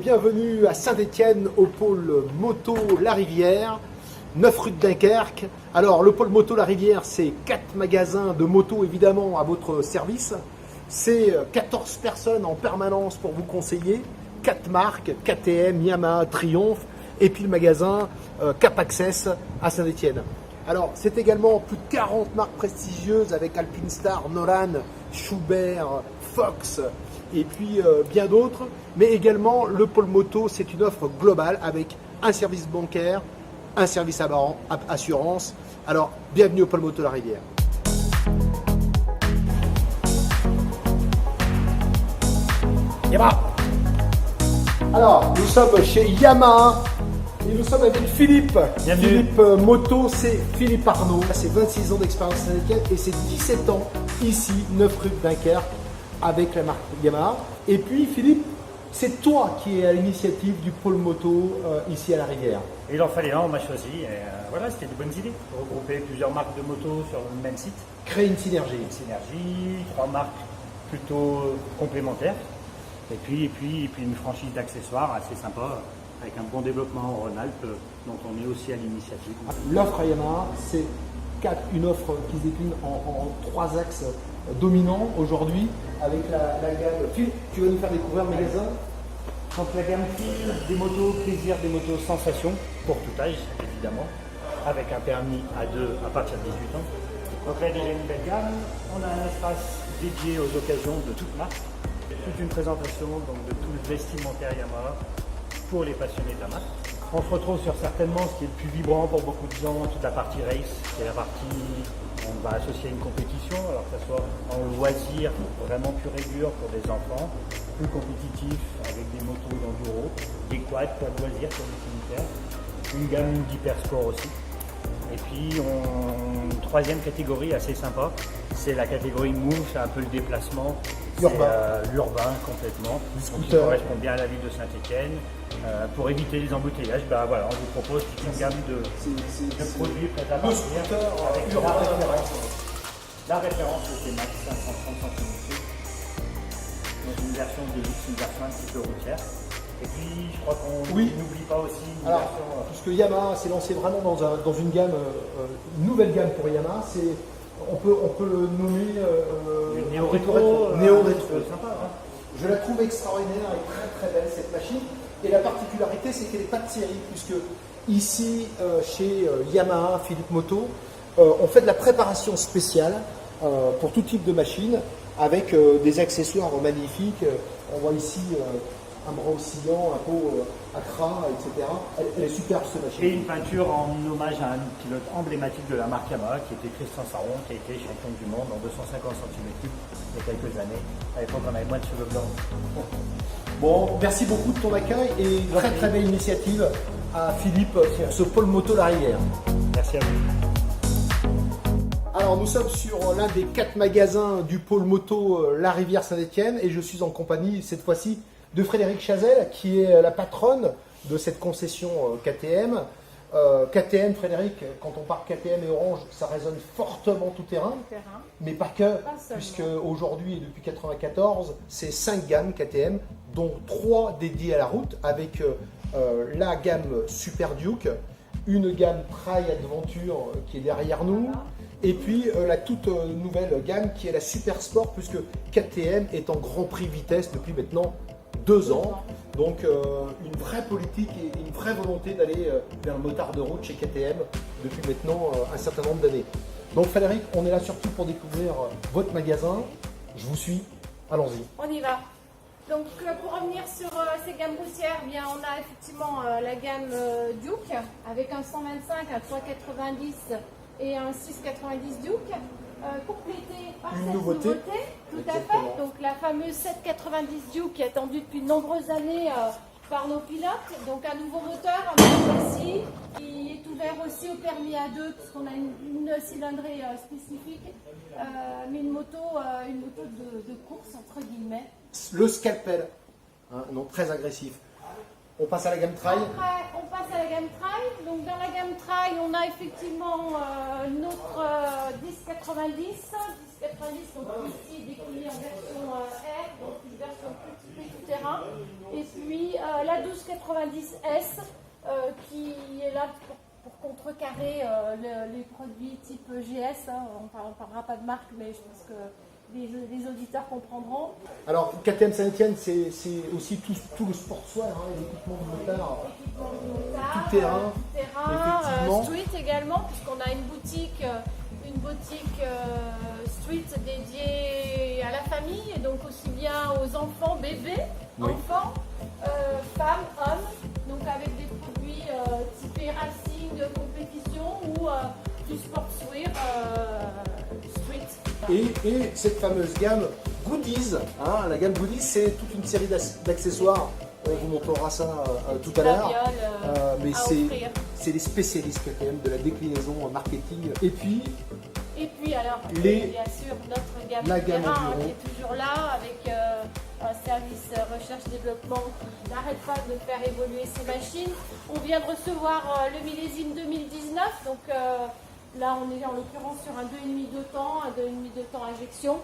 bienvenue à Saint-Étienne au pôle moto La Rivière, 9 rue de Dunkerque. Alors le pôle moto La Rivière, c'est 4 magasins de moto évidemment à votre service. C'est 14 personnes en permanence pour vous conseiller, 4 marques, KTM, Yamaha, Triumph et puis le magasin Cap Access à Saint-Étienne. Alors c'est également plus de 40 marques prestigieuses avec Alpinestar, Nolan, Schubert, Fox et puis bien d'autres. Mais également le pôle moto, c'est une offre globale avec un service bancaire, un service assurance. Alors bienvenue au pôle moto La Rivière. Yamaha. Alors nous sommes chez Yamaha. Et nous sommes avec Philippe. Bienvenue. Philippe Moto, c'est Philippe Arnaud. C'est 26 ans d'expérience syndicale et c'est 17 ans ici, 9 rue de Dunkerque, avec la marque Yamaha. Et puis Philippe, c'est toi qui es à l'initiative du pôle moto ici à La Rivière. Il en fallait un, on m'a choisi. Et voilà, c'était de bonnes idées. Regrouper plusieurs marques de moto sur le même site. Créer une synergie. Une synergie, 3 marques plutôt complémentaires. Et puis une franchise d'accessoires assez sympa, avec un bon développement en Rhône-Alpes, dont on est aussi à l'initiative. L'offre à Yamaha, c'est une offre qui se décline en 3 axes dominants aujourd'hui, avec la gamme. Philippe, tu vas nous faire découvrir le magasin. Donc la gamme fille, des motos plaisir, des motos sensations, pour tout âge évidemment, avec un permis A2 à partir de 18 ans. Donc là déjà une belle gamme, on a un espace dédié aux occasions de toutes marques, toute une présentation donc, de tout le vestimentaire Yamaha pour les passionnés de la marque. On se retrouve sur certainement ce qui est le plus vibrant pour beaucoup de gens, toute la partie race, qui est la partie on va associer une compétition, alors que ce soit en loisir vraiment pur et dur pour des enfants, plus compétitif avec des motos d'enduro, des quads, quad loisirs pour les militaires, une gamme d'hypersport aussi. Et puis une troisième catégorie assez sympa, c'est la catégorie Move, c'est un peu le déplacement, l'urbain complètement, qui correspond bien à la ville de Saint-Étienne. Pour éviter les embouteillages, voilà, on vous propose toute une gamme de produits prêts à partir avec la référence c'est Max 530 cm dans une version de luxe, une version un petit peu routière. Et puis je crois qu'on n'oublie pas aussi une version. Puisque Yamaha s'est lancé vraiment dans une gamme, une nouvelle gamme pour Yamaha, on peut le nommer néo-rétro. Néo-rétro. Sympa, hein. Je la trouve extraordinaire et très très belle cette machine. Et la particularité, c'est qu'elle n'est pas de série, puisque ici, chez Yamaha, Philippe Moto, on fait de la préparation spéciale pour tout type de machine, avec des accessoires magnifiques. On voit ici un bras oscillant, un pot à cras, etc. Elle est superbe cette machine. Et une peinture en hommage à un pilote emblématique de la marque Yamaha, qui était Christian Saron, qui a été champion du monde en 250 cm3 il y a quelques années. À l'époque, on avait moins de cheveux blancs. Bon, merci beaucoup de ton accueil et très très belle initiative à Philippe pour ce pôle moto La Rivière. Merci à vous. Alors nous sommes sur l'un des 4 magasins du pôle moto La Rivière Saint-Étienne et je suis en compagnie cette fois-ci de Frédéric Chazelle qui est la patronne de cette concession KTM. KTM, Frédéric, quand on parle KTM et Orange, ça résonne fortement tout terrain, mais pas que, puisque aujourd'hui et depuis 1994, c'est 5 gammes KTM, dont 3 dédiées à la route, avec la gamme Super Duke, une gamme Trail Adventure qui est derrière nous, et puis la toute nouvelle gamme qui est la Super Sport, puisque KTM est en Grand Prix vitesse depuis maintenant 2 ans. Donc une vraie politique et une vraie volonté d'aller vers le motard de route chez KTM depuis maintenant un certain nombre d'années. Donc Frédéric, on est là surtout pour découvrir votre magasin. Je vous suis, allons-y. On y va. Donc pour revenir sur ces gammes routières, bien, on a effectivement la gamme Duke avec un 125, un 390 et un 690 Duke. Complété par cette nouveauté, tout à fait. Donc la fameuse 790 Duke qui est attendue depuis de nombreuses années par nos pilotes. Donc un nouveau moteur, un nouveau châssis qui est ouvert aussi au permis A2 puisqu'on a une cylindrée spécifique, mais une moto de course entre guillemets. Le scalpel, non très agressif. On passe à la gamme Trail. Après, on passe à la gamme Trail. Donc dans la gamme Trail, on a effectivement notre 1090. 1090, donc ici décliné en version R, donc une version plus tout-terrain tout-terrain. Et puis la 1290S qui est là pour contrecarrer les produits type GS. Hein. On ne parlera pas de marque, mais je pense que les auditeurs comprendront. Alors, KTM Saint-Etienne, c'est aussi tout le sportswear, hein, l'équipement de motard, tout terrain, effectivement. Street également, puisqu'on a une boutique street dédiée à la famille, et donc aussi bien aux enfants, bébés, enfants, femmes, hommes, donc avec des produits typés racing, de compétition ou du sportswear street. Et cette fameuse gamme Goodies, hein, la gamme Goodies, c'est toute une série d'accessoires. On vous montrera ça tout à l'heure. Mais c'est les spécialistes KTM de la déclinaison marketing. Et puis alors, bien sûr, notre gamme terrain qui est toujours là avec un service recherche-développement qui n'arrête pas de faire évoluer ces machines. On vient de recevoir le millésime 2019, donc là on est en l'occurrence sur un 2,5 de temps, un 2,5 de temps injection,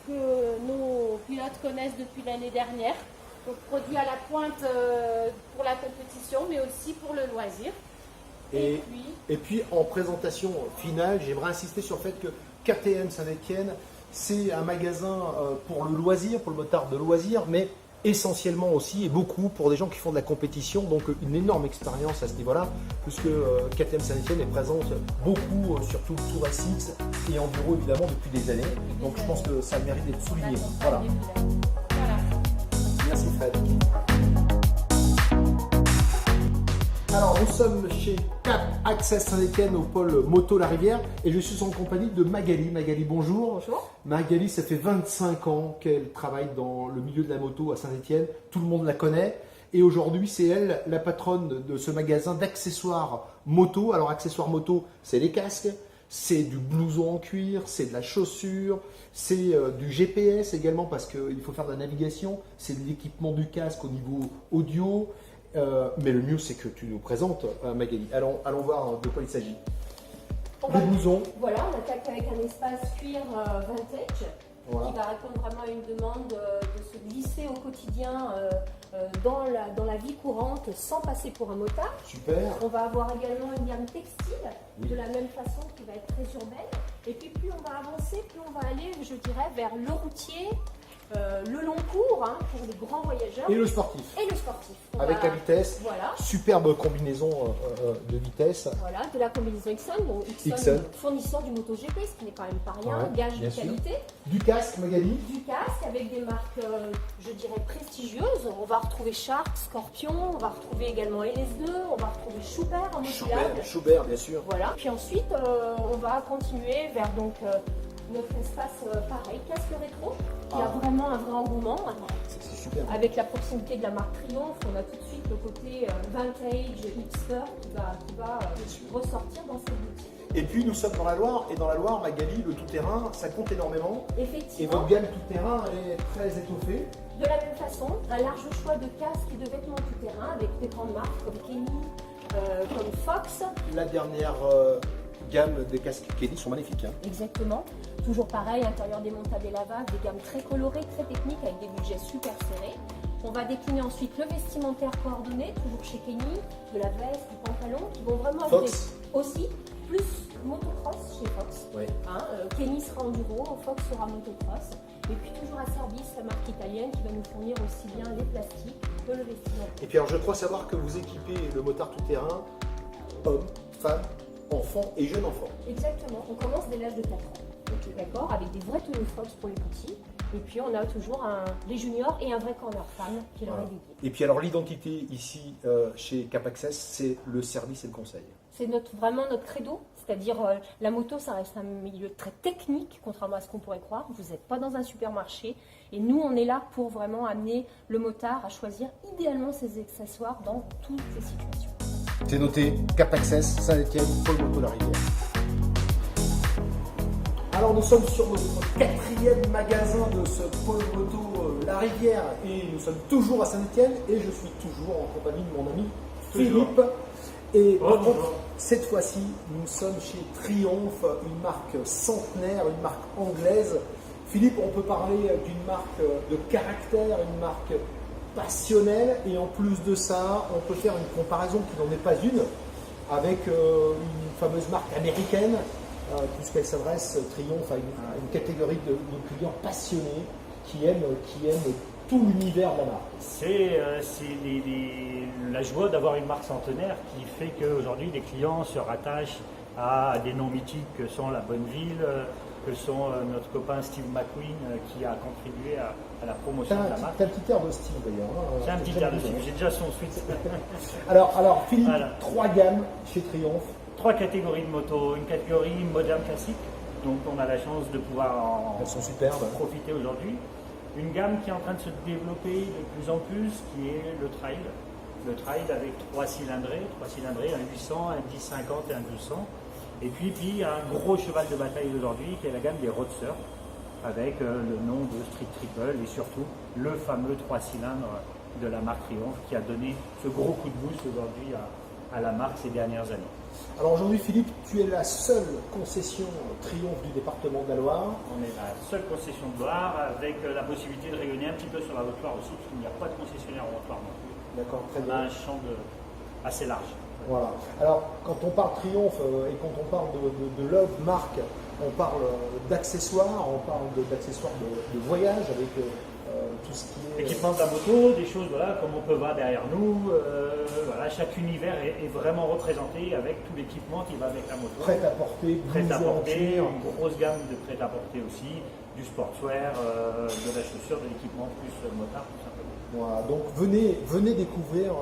que nos pilotes connaissent depuis l'année dernière. Donc produit à la pointe pour la compétition, mais aussi pour le loisir. Et puis en présentation finale, j'aimerais insister sur le fait que KTM Saint-Etienne, c'est un magasin pour le loisir, pour le motard de loisir, mais essentiellement aussi et beaucoup pour des gens qui font de la compétition, donc une énorme expérience à ce niveau-là, puisque KTM Saint-Etienne est présente beaucoup sur tout le Tour SX et Enduro évidemment depuis des années. Donc je pense que ça mérite d'être souligné. Voilà. Merci Fred. Alors nous sommes chez Cap Access Saint-Etienne au pôle Moto La Rivière et je suis en compagnie de Magali. Magali, bonjour. Bonjour. Magali, ça fait 25 ans qu'elle travaille dans le milieu de la moto à Saint-Etienne. Tout le monde la connaît. Et aujourd'hui, c'est elle la patronne de ce magasin d'accessoires moto. Alors accessoires moto, c'est les casques, c'est du blouson en cuir, c'est de la chaussure, c'est du GPS également parce qu'il faut faire de la navigation, c'est de l'équipement du casque au niveau audio. Mais le mieux, c'est que tu nous présentes, Magali. Allons voir de quoi il s'agit. Des blousons. Voilà, on attaque avec un espace cuir vintage qui va répondre vraiment à une demande de se glisser au quotidien dans la vie courante sans passer pour un motard. Super. On va avoir également une gamme textile de la même façon qui va être très urbaine. Et puis plus on va avancer, plus on va aller, je dirais, vers le routier. Le long cours hein, pour les grands voyageurs. Et le sportif. Avec la vitesse. Voilà. Superbe combinaison de vitesse. Voilà, de la combinaison Ixon. Donc Ixon, fournisseur du MotoGP, ce qui n'est quand même pas rien, gage de qualité. Du casque, Magali. Du casque avec des marques, je dirais, prestigieuses. On va retrouver Shark, Scorpion, on va retrouver également LS2, on va retrouver Schubert en modulable. Schubert, bien sûr. Voilà. Puis ensuite, on va continuer vers donc notre espace pareil, casque rétro, qui a vraiment un vrai engouement. C'est super. Avec la proximité de la marque Triumph, on a tout de suite le côté vintage, hipster qui va ressortir dans cette boutique. Et puis nous sommes dans la Loire, et dans la Loire, Magali, le tout-terrain, ça compte énormément. Effectivement. Et votre gamme tout-terrain, elle est très étoffée. De la même façon, un large choix de casques et de vêtements tout-terrain avec des grandes marques comme Kenny, comme Fox. La dernière gamme des casques Kenny sont magnifiques. Hein. Exactement. Toujours pareil, intérieur démontable et lavable, des gammes très colorées, très techniques avec des budgets super serrés. On va décliner ensuite le vestimentaire coordonné, toujours chez Kenny, de la veste, du pantalon, qui vont vraiment Fox aussi, plus motocross chez Fox. Oui. Hein, Kenny sera enduro, Fox sera motocross. Et puis toujours à service, la marque italienne qui va nous fournir aussi bien les plastiques que le vestimentaire. Et puis alors je crois savoir que vous équipez le motard tout-terrain, hommes, femmes, enfants et jeunes enfants. Exactement, on commence dès l'âge de 4 ans. D'accord, avec des vrais tenues Fox pour les petits. Et puis on a toujours les juniors et un vrai corner fan qui leur est dédié. Et puis alors l'identité ici chez Cap Access, c'est le service et le conseil. C'est vraiment notre credo, c'est-à-dire la moto, ça reste un milieu très technique, contrairement à ce qu'on pourrait croire. Vous n'êtes pas dans un supermarché et nous, on est là pour vraiment amener le motard à choisir idéalement ses accessoires dans toutes les situations. C'est noté, Cap Access, Saint-Etienne, pôle moto La Rivière. Alors nous sommes sur notre quatrième magasin de ce pôle moto La Rivière et nous sommes toujours à Saint-Etienne et je suis toujours en compagnie de mon ami Philippe. Et cette fois-ci, nous sommes chez Triumph, une marque centenaire, une marque anglaise. Philippe, on peut parler d'une marque de caractère, une marque passionnelle. Et en plus de ça, on peut faire une comparaison qui n'en est pas une avec une fameuse marque américaine, puisqu'elle s'adresse, Triumph, à une catégorie de clients passionnés qui aiment tout l'univers de la marque. C'est la joie d'avoir une marque centenaire qui fait qu'aujourd'hui les clients se rattachent à des noms mythiques que sont la Bonneville, que sont notre copain Steve McQueen qui a contribué à la promotion de la marque. T'as un petit air de Steve d'ailleurs. J'ai un petit air de Steve, j'ai déjà son suite. Alors Philippe, Voilà. 3 gammes chez Triumph. 3 catégories de motos, une catégorie moderne classique, dont on a la chance de pouvoir en Elles sont superbes. profiter aujourd'hui. Une gamme qui est en train de se développer de plus en plus, qui est le trail. Le trail avec 3 cylindrés, un 800, un 1050 et un 1200. Et puis un gros cheval de bataille d'aujourd'hui qui est la gamme des Roadster, avec le nom de Street Triple et surtout le fameux 3 cylindres de la marque Triumph qui a donné ce gros coup de boost aujourd'hui à la marque ces dernières années. Alors aujourd'hui Philippe, tu es la seule concession Triumph du département de la Loire. On est la seule concession de Loire avec la possibilité de rayonner un petit peu sur la Haute-Loire aussi, parce qu'il n'y a pas de concessionnaire en Haute-Loire non plus. D'accord, très On bien. a un champ assez large. Voilà. Alors, quand on parle Triumph et quand on parle de love marque, on parle d'accessoires, on parle d'accessoires de voyage avec tout ce qui est... L'équipement de la moto, des choses comme on peut voir derrière nous. Chaque univers est vraiment représenté avec tout l'équipement qui va avec la moto. Prêt-à-porter, Prêt-à-porter, une grosse gamme de prêt-à-porter aussi, du sportswear, de la chaussure, de l'équipement plus motard tout simplement. Voilà, donc venez découvrir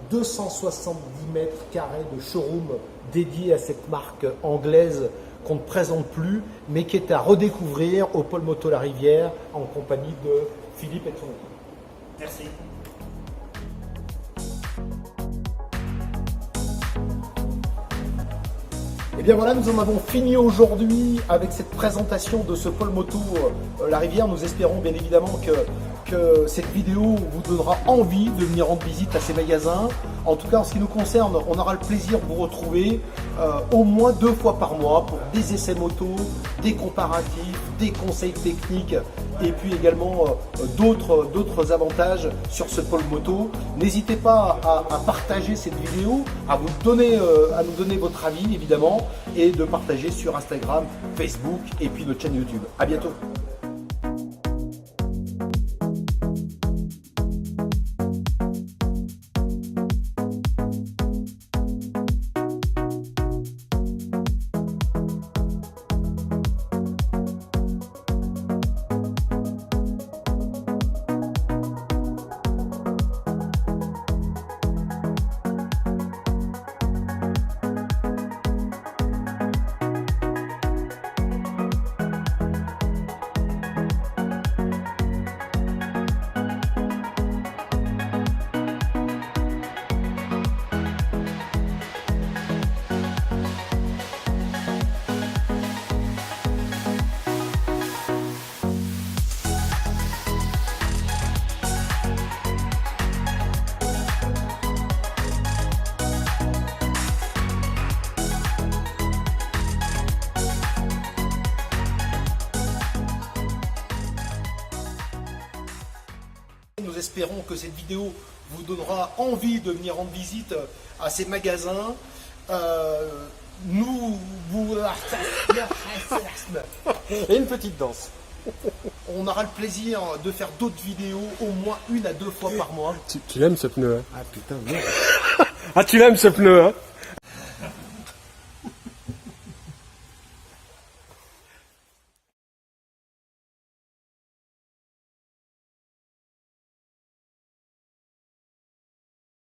270 mètres carrés de showroom dédié à cette marque anglaise qu'on ne présente plus, mais qui est à redécouvrir au Pôle Moto La Rivière en compagnie de Philippe et de son équipe. Merci. Et bien voilà, nous en avons fini aujourd'hui avec cette présentation de ce Pôle Moto La Rivière. Nous espérons bien évidemment que cette vidéo vous donnera envie de venir rendre visite à ces magasins. En tout cas, en ce qui nous concerne, on aura le plaisir de vous retrouver au moins 2 fois par mois pour des essais moto, des comparatifs, des conseils techniques et puis également d'autres avantages sur ce pôle moto. N'hésitez pas à partager cette vidéo, à nous donner votre avis évidemment et de partager sur Instagram, Facebook et puis notre chaîne YouTube. À bientôt. Nous espérons que cette vidéo vous donnera envie de venir rendre visite à ces magasins. Et une petite danse. On aura le plaisir de faire d'autres vidéos, au moins 1 à 2 fois par mois. Tu l'aimes ce pneu, hein? Ah putain, merde. Ah, tu l'aimes ce pneu, hein?